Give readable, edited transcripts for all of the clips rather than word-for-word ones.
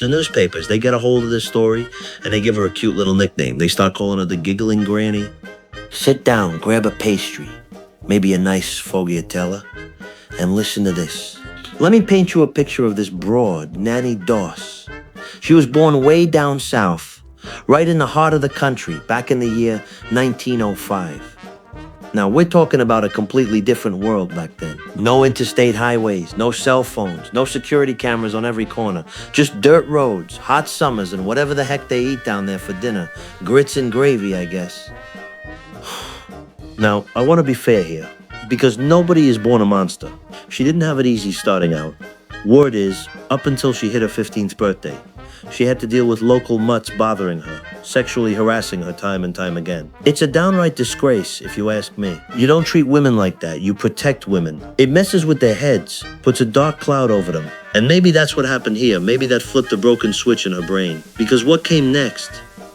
The newspapers, they get a hold of this story and they give her a cute little nickname. They start calling her the Giggling Granny. Sit down, grab a pastry, maybe a nice fogliatella, and listen to this. Let me paint you a picture of this broad, Nanny Doss. She was born way down south, right in the heart of the country, back in the year 1905. Now, we're talking about a completely different world back then. No interstate highways, no cell phones, no security cameras on every corner. Just dirt roads, hot summers, and whatever the heck they eat down there for dinner. Grits and gravy, I guess. Now, I want to be fair here, because nobody is born a monster. She didn't have it easy starting out. Word is, up until she hit her 15th birthday, she had to deal with local mutts bothering her, sexually harassing her time and time again. It's a downright disgrace, if you ask me. You don't treat women like that, you protect women. It messes with their heads, puts a dark cloud over them. And maybe that's what happened here. Maybe that flipped a broken switch in her brain. Because what came next?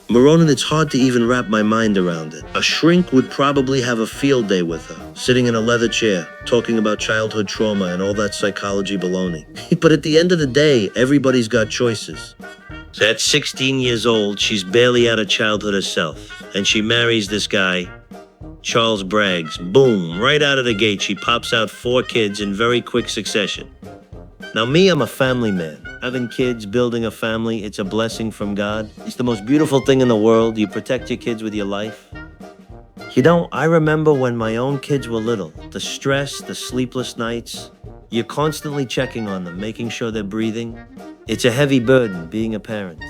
Marone, it's hard to even wrap my mind around it. A shrink would probably have a field day with her, sitting in a leather chair, talking about childhood trauma and all that psychology baloney. But at the end of the day, everybody's got choices. So at 16 years old, she's barely out of childhood herself, and she marries this guy, Charles Braggs. Boom, right out of the gate, she pops out 4 kids in very quick succession. Now me, I'm a family man. Having kids, building a family, it's a blessing from God. It's the most beautiful thing in the world. You protect your kids with your life. You know, I remember when my own kids were little, the stress, the sleepless nights. You're constantly checking on them, making sure they're breathing. It's a heavy burden being a parent.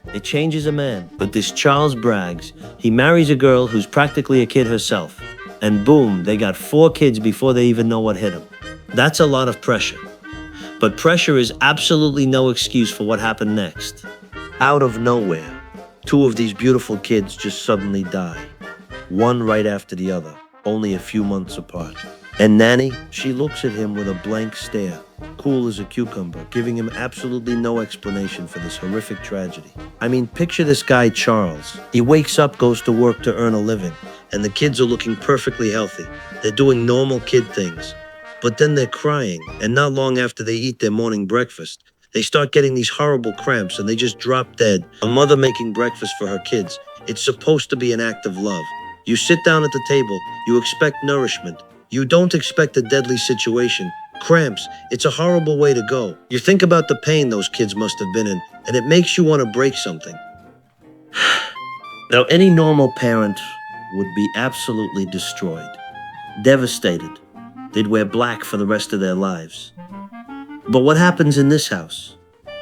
It changes a man. But this Charles Braggs, he marries a girl who's practically a kid herself. And boom, they got 4 kids before they even know what hit them. That's a lot of pressure. But pressure is absolutely no excuse for what happened next. Out of nowhere, 2 of these beautiful kids just suddenly die. One right after the other, only a few months apart. And Nanny, she looks at him with a blank stare, cool as a cucumber, giving him absolutely no explanation for this horrific tragedy. I mean, picture this guy, Charles. He wakes up, goes to work to earn a living, and the kids are looking perfectly healthy. They're doing normal kid things. But then they're crying, and not long after they eat their morning breakfast, they start getting these horrible cramps and they just drop dead. A mother making breakfast for her kids, it's supposed to be an act of love. You sit down at the table, you expect nourishment. You don't expect a deadly situation. Cramps, it's a horrible way to go. You think about the pain those kids must have been in, and it makes you want to break something. Now, any normal parent would be absolutely destroyed, devastated. They'd wear black for the rest of their lives. But what happens in this house?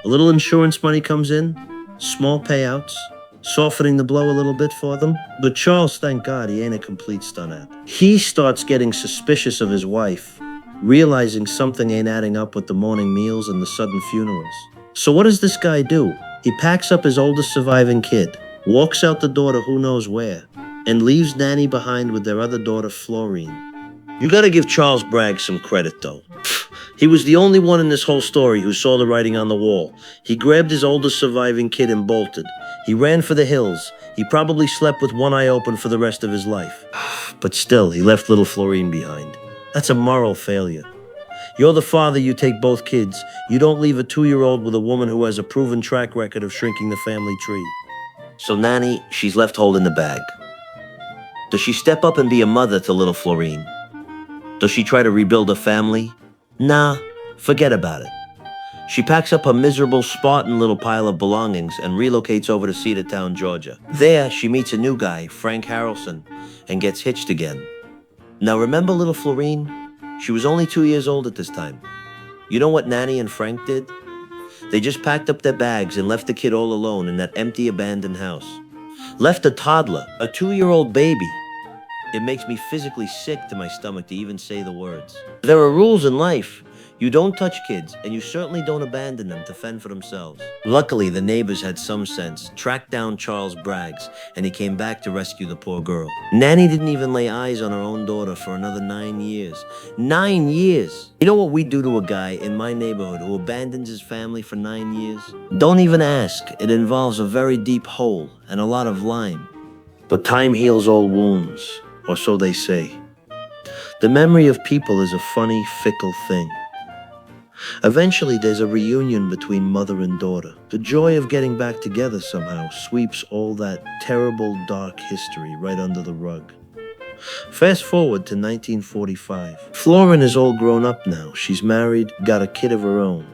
A little insurance money comes in, small payouts, softening the blow a little bit for them. But Charles, thank God, he ain't a complete stunner. He starts getting suspicious of his wife, realizing something ain't adding up with the morning meals and the sudden funerals. So what does this guy do? He packs up his oldest surviving kid, walks out the door to who knows where, and leaves Nanny behind with their other daughter, Florine. You gotta give Charles Bragg some credit, though. He was the only one in this whole story who saw the writing on the wall. He grabbed his oldest surviving kid and bolted. He ran for the hills. He probably slept with one eye open for the rest of his life. But still, he left little Florine behind. That's a moral failure. You're the father, you take both kids. You don't leave a 2-year-old with a woman who has a proven track record of shrinking the family tree. So Nanny, she's left holding the bag. Does she step up and be a mother to little Florine? Does she try to rebuild a family? Nah, forget about it. She packs up her miserable Spartan little pile of belongings and relocates over to Cedartown, Georgia. There, she meets a new guy, Frank Harrelson, and gets hitched again. Now remember little Florine? She was only 2 years old at this time. You know what Nanny and Frank did? They just packed up their bags and left the kid all alone in that empty, abandoned house. Left a toddler, a 2-year-old baby. It makes me physically sick to my stomach to even say the words. There are rules in life. You don't touch kids, and you certainly don't abandon them to fend for themselves. Luckily, the neighbors had some sense, tracked down Charles Braggs, and he came back to rescue the poor girl. Nanny didn't even lay eyes on her own daughter for another 9 years. 9 years! You know what we do to a guy in my neighborhood who abandons his family for 9 years? Don't even ask. It involves a very deep hole and a lot of lime. But time heals all wounds, or so they say. The memory of people is a funny, fickle thing. Eventually, there's a reunion between mother and daughter. The joy of getting back together somehow sweeps all that terrible, dark history right under the rug. Fast forward to 1945. Florin is all grown up now. She's married, got a kid of her own.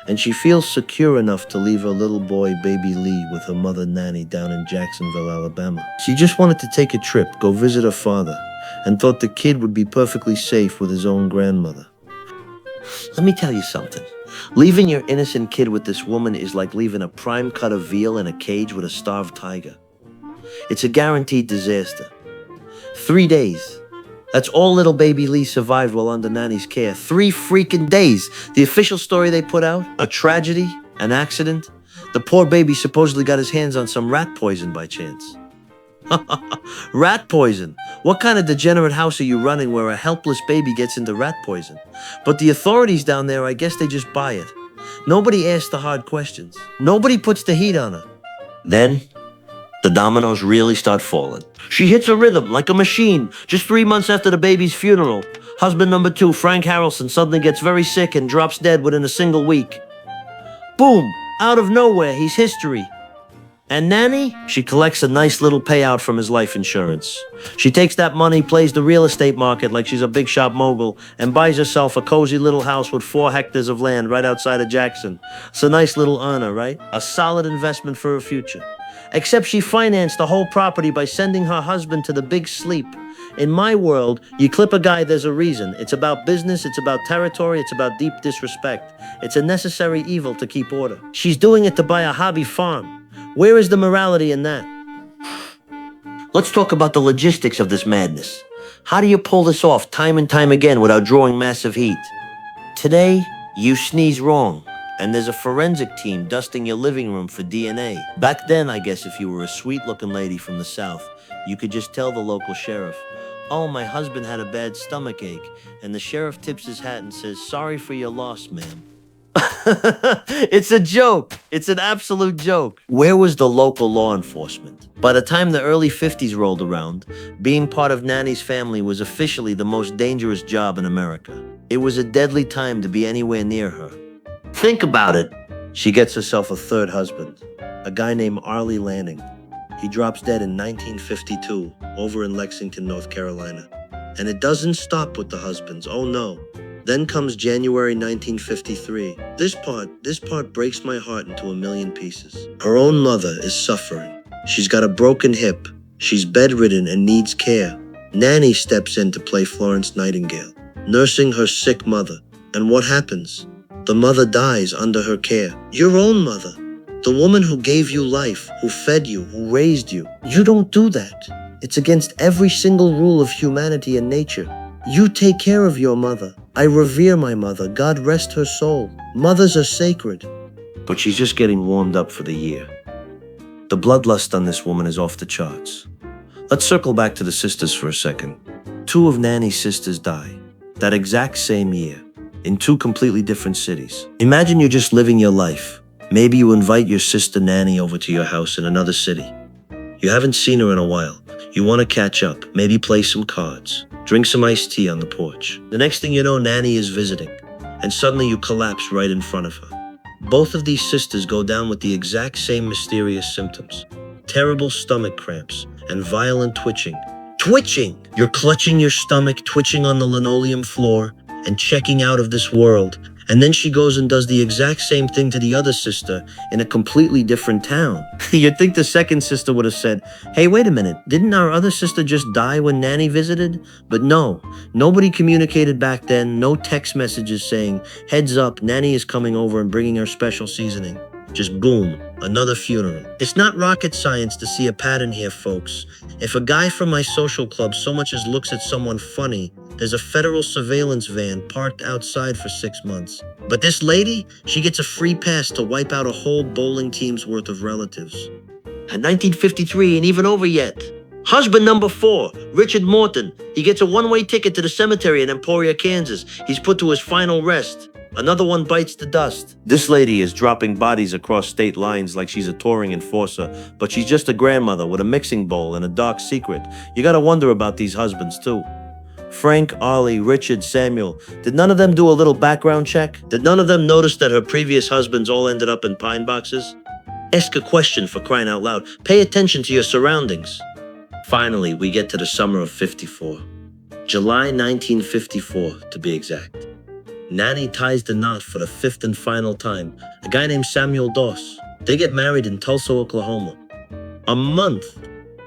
And she feels secure enough to leave her little boy, baby Lee, with her mother Nanny down in Jacksonville, Alabama. She just wanted to take a trip, go visit her father, and thought the kid would be perfectly safe with his own grandmother. Let me tell you something. Leaving your innocent kid with this woman is like leaving a prime cut of veal in a cage with a starved tiger. It's a guaranteed disaster. 3 days. That's all little baby Lee survived while under Nanny's care. 3 freaking days. The official story they put out? A tragedy? An accident? The poor baby supposedly got his hands on some rat poison by chance. Rat poison? What kind of degenerate house are you running where a helpless baby gets into rat poison? But the authorities down there, I guess they just buy it. Nobody asks the hard questions. Nobody puts the heat on her. Then, the dominoes really start falling. She hits a rhythm like a machine. Just 3 months after the baby's funeral, husband number 2, Frank Harrelson, suddenly gets very sick and drops dead within a single week. Boom! Out of nowhere, he's history. And Nanny? She collects a nice little payout from his life insurance. She takes that money, plays the real estate market like she's a big shot mogul, and buys herself a cozy little house with 4 hectares of land right outside of Jackson. It's a nice little earner, right? A solid investment for her future. Except she financed the whole property by sending her husband to the big sleep. In my world, you clip a guy, there's a reason. It's about business, it's about territory, it's about deep disrespect. It's a necessary evil to keep order. She's doing it to buy a hobby farm. Where is the morality in that? Let's talk about the logistics of this madness. How do you pull this off time and time again without drawing massive heat? Today, you sneeze wrong, and there's a forensic team dusting your living room for DNA. Back then, I guess if you were a sweet-looking lady from the South, you could just tell the local sheriff, "Oh, my husband had a bad stomach ache," and the sheriff tips his hat and says, "Sorry for your loss, ma'am." It's a joke. It's an absolute joke. Where was the local law enforcement? By the time the early 50s rolled around, being part of Nanny's family was officially the most dangerous job in America. It was a deadly time to be anywhere near her. Think about it. She gets herself a 3rd husband, a guy named Arlie Lanning. He drops dead in 1952 over in Lexington, North Carolina. And it doesn't stop with the husbands. Oh no. Then comes January 1953. This part breaks my heart into a million pieces. Her own mother is suffering. She's got a broken hip. She's bedridden and needs care. Nanny steps in to play Florence Nightingale, nursing her sick mother. And what happens? The mother dies under her care. Your own mother. The woman who gave you life, who fed you, who raised you. You don't do that. It's against every single rule of humanity and nature. You take care of your mother. I revere my mother. God rest her soul. Mothers are sacred. But she's just getting warmed up for the year. The bloodlust on this woman is off the charts. Let's circle back to the sisters for a second. 2 of Nanny's sisters die that exact same year in 2 completely different cities. Imagine you're just living your life. Maybe you invite your sister Nanny over to your house in another city. You haven't seen her in a while. You want to catch up, maybe play some cards, drink some iced tea on the porch. The next thing you know, Nanny is visiting, and suddenly you collapse right in front of her. Both of these sisters go down with the exact same mysterious symptoms. Terrible stomach cramps and violent twitching. Twitching! You're clutching your stomach, twitching on the linoleum floor, and checking out of this world. And then she goes and does the exact same thing to the other sister in a completely different town. You'd think the second sister would have said, "Hey, wait a minute, didn't our other sister just die when Nanny visited?" But no, nobody communicated back then, no text messages saying, "Heads up, Nanny is coming over and bringing her special seasoning." Just boom, another funeral. It's not rocket science to see a pattern here, folks. If a guy from my social club so much as looks at someone funny, there's a federal surveillance van parked outside for 6 months. But this lady, she gets a free pass to wipe out a whole bowling team's worth of relatives. And 1953 ain't even over yet. Husband number 4, Richard Morton. He gets a one-way ticket to the cemetery in Emporia, Kansas. He's put to his final rest. Another one bites the dust. This lady is dropping bodies across state lines like she's a touring enforcer, but she's just a grandmother with a mixing bowl and a dark secret. You gotta wonder about these husbands too. Frank, Ollie, Richard, Samuel. Did none of them do a little background check? Did none of them notice that her previous husbands all ended up in pine boxes? Ask a question, for crying out loud. Pay attention to your surroundings. Finally, we get to the summer of '54. July 1954, to be exact. Nanny ties the knot for the fifth and final time. A guy named Samuel Doss. They get married in Tulsa, Oklahoma. A month,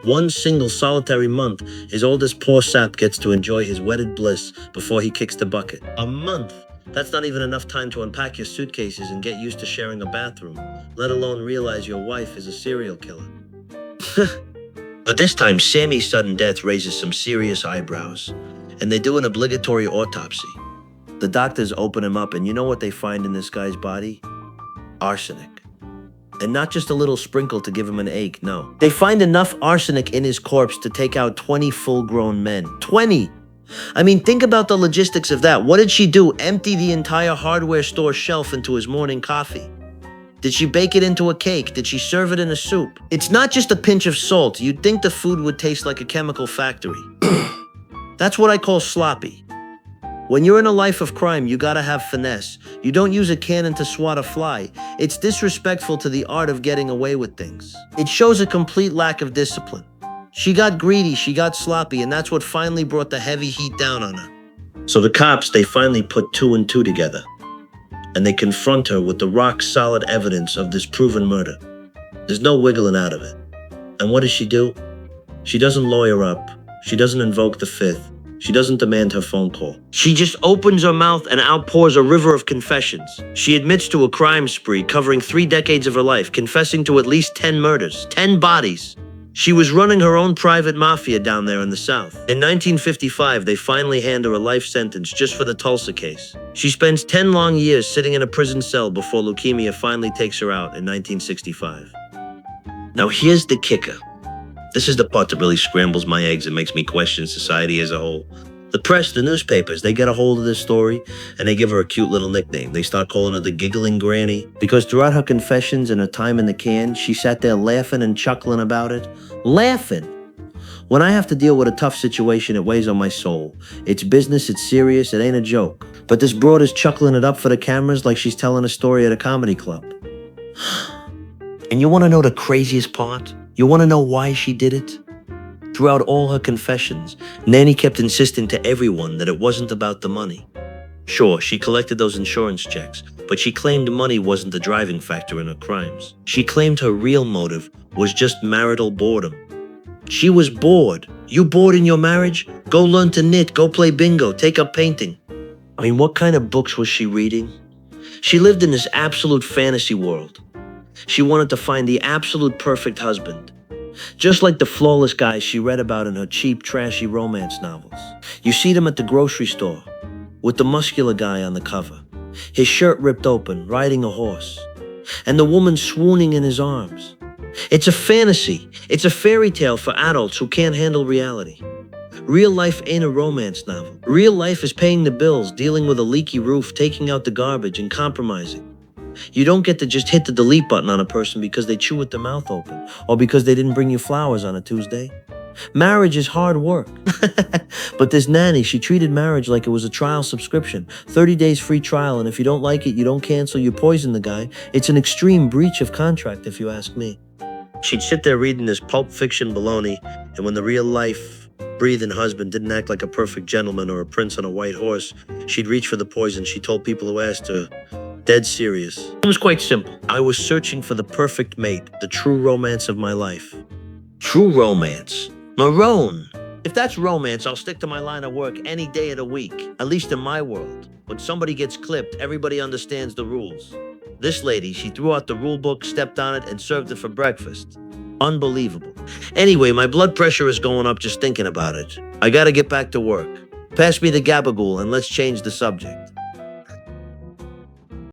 one single solitary month, is all this poor sap gets to enjoy his wedded bliss before he kicks the bucket. A month. That's not even enough time to unpack your suitcases and get used to sharing a bathroom, let alone realize your wife is a serial killer. But this time, Sammy's sudden death raises some serious eyebrows, and they do an obligatory autopsy. The doctors open him up, and you know what they find in this guy's body? Arsenic. And not just a little sprinkle to give him an ache, no. They find enough arsenic in his corpse to take out 20 full-grown men. 20! I mean, think about the logistics of that. What did she do? Empty the entire hardware store shelf into his morning coffee? Did she bake it into a cake? Did she serve it in a soup? It's not just a pinch of salt. You'd think the food would taste like a chemical factory. That's what I call sloppy. When you're in a life of crime, you gotta have finesse. You don't use a cannon to swat a fly. It's disrespectful to the art of getting away with things. It shows a complete lack of discipline. She got greedy, she got sloppy, and that's what finally brought the heavy heat down on her. So the cops, they finally put 2 and 2 together, and they confront her with the rock-solid evidence of this proven murder. There's no wiggling out of it. And what does she do? She doesn't lawyer up. She doesn't invoke the fifth. She doesn't demand her phone call. She just opens her mouth and outpours a river of confessions. She admits to a crime spree covering 3 decades of her life, confessing to at least 10 murders, 10 bodies. She was running her own private mafia down there in the South. In 1955, they finally hand her a life sentence just for the Tulsa case. She spends 10 long years sitting in a prison cell before leukemia finally takes her out in 1965. Now here's the kicker. This is the part that really scrambles my eggs and makes me question society as a whole. The press, the newspapers, they get a hold of this story and they give her a cute little nickname. They start calling her the Giggling Granny because throughout her confessions and her time in the can, she sat there laughing and chuckling about it. Laughing! When I have to deal with a tough situation, it weighs on my soul. It's business, it's serious, it ain't a joke. But this broad is chuckling it up for the cameras like she's telling a story at a comedy club. And you want to know the craziest part? You want to know why she did it? Throughout all her confessions, Nanny kept insisting to everyone that it wasn't about the money. Sure, she collected those insurance checks, but she claimed money wasn't the driving factor in her crimes. She claimed her real motive was just marital boredom. She was bored. You bored in your marriage? Go learn to knit, go play bingo, take up painting. I mean, what kind of books was she reading? She lived in this absolute fantasy world. She wanted to find the absolute perfect husband. Just like the flawless guys she read about in her cheap, trashy romance novels. You see them at the grocery store, with the muscular guy on the cover, his shirt ripped open, riding a horse, and the woman swooning in his arms. It's a fantasy. It's a fairy tale for adults who can't handle reality. Real life ain't a romance novel. Real life is paying the bills, dealing with a leaky roof, taking out the garbage, and compromising. You don't get to just hit the delete button on a person because they chew with their mouth open, or because they didn't bring you flowers on a Tuesday. Marriage is hard work. But this nanny, she treated marriage like it was a trial subscription. 30 days free trial, and if you don't like it, you don't cancel, you poison the guy. It's an extreme breach of contract, if you ask me. She'd sit there reading this pulp fiction baloney, and when the real life, breathing husband didn't act like a perfect gentleman or a prince on a white horse, she'd reach for the poison. She told people who asked her, dead serious. It was quite simple. I was searching for the perfect mate, the true romance of my life. True romance. Marone. If that's romance, I'll stick to my line of work any day of the week, at least in my world. When somebody gets clipped, everybody understands the rules. This lady, she threw out the rule book, stepped on it, and served it for breakfast. Unbelievable. Anyway, my blood pressure is going up just thinking about it. I gotta get back to work. Pass me the gabagool and let's change the subject.